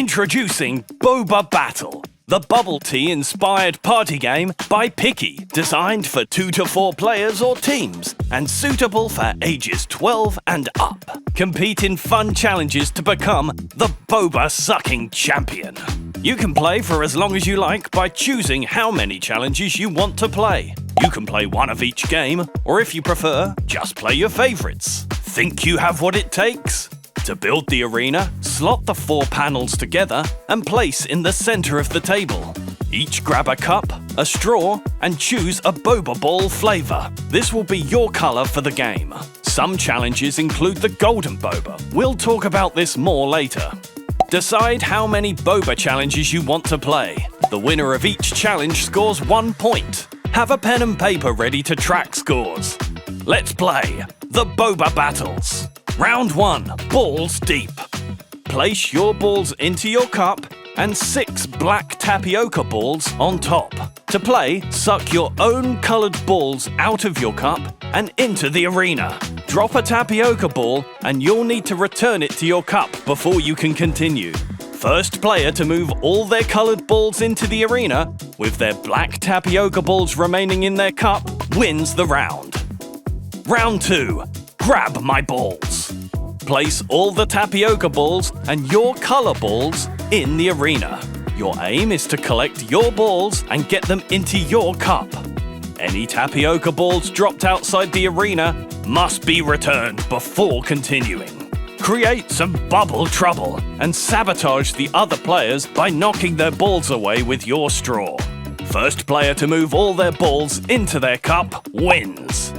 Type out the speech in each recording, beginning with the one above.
Introducing Boba Battle, the bubble tea-inspired party game by Pikkii, designed for 2 to 4 players or teams, and suitable for ages 12 and up. Compete in fun challenges to become the boba-sucking champion. You can play for as long as you like by choosing how many challenges you want to play. You can play one of each game, or if you prefer, just play your favorites. Think you have what it takes? To build the arena, slot the 4 panels together and place in the center of the table. Each grab a cup, a straw, and choose a boba ball flavor. This will be your color for the game. Some challenges include the golden boba. We'll talk about this more later. Decide how many boba challenges you want to play. The winner of each challenge scores 1 point. Have a pen and paper ready to track scores. Let's play the Boba Battles. Round 1, balls deep. Place your balls into your cup and 6 black tapioca balls on top. To play, suck your own colored balls out of your cup and into the arena. Drop a tapioca ball and you'll need to return it to your cup before you can continue. First player to move all their colored balls into the arena, with their black tapioca balls remaining in their cup, wins the round. Round 2, grab my balls. Place all the tapioca balls and your color balls in the arena. Your aim is to collect your balls and get them into your cup. Any tapioca balls dropped outside the arena must be returned before continuing. Create some bubble trouble and sabotage the other players by knocking their balls away with your straw. First player to move all their balls into their cup wins.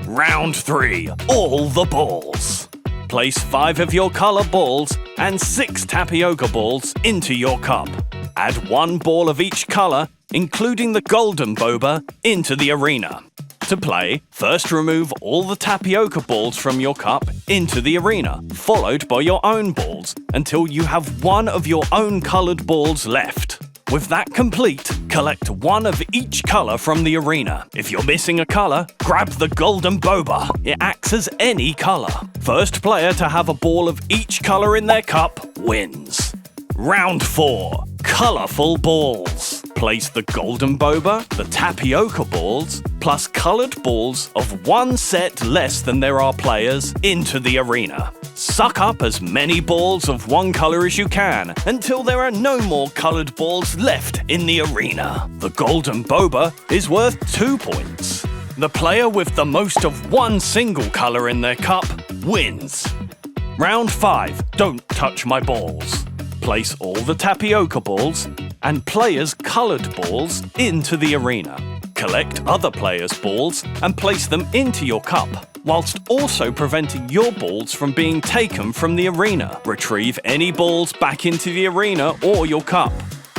Round 3, all the balls. Place 5 of your color balls and 6 tapioca balls into your cup. Add 1 ball of each color, including the golden boba, into the arena. To play, first remove all the tapioca balls from your cup into the arena, followed by your own balls, until you have 1 of your own colored balls left. With that complete, collect 1 of each color from the arena. If you're missing a color, grab the golden boba. It acts as any color. First player to have a ball of each color in their cup wins. Round 4, colorful balls. Place the golden boba, the tapioca balls, plus colored balls of 1 set less than there are players into the arena. Suck up as many balls of 1 color as you can until there are no more colored balls left in the arena. The golden boba is worth 2 points. The player with the most of 1 single color in their cup wins. Round 5, don't touch my balls. Place all the tapioca balls and players' colored balls into the arena. Collect other players' balls and place them into your cup, whilst also preventing your balls from being taken from the arena. Retrieve any balls back into the arena or your cup.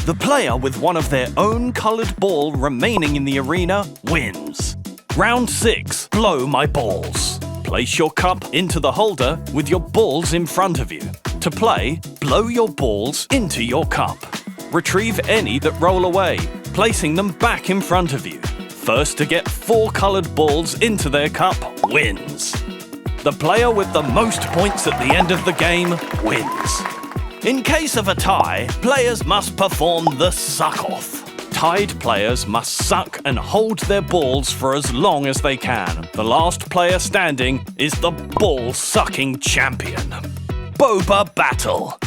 The player with one of their own colored ball remaining in the arena wins. Round 6, blow my balls. Place your cup into the holder with your balls in front of you. To play, blow your balls into your cup. Retrieve any that roll away, placing them back in front of you. First to get 4 colored balls into their cup wins. The player with the most points at the end of the game wins. In case of a tie, players must perform the suck-off. Tied players must suck and hold their balls for as long as they can. The last player standing is the ball-sucking champion. Boba Battle.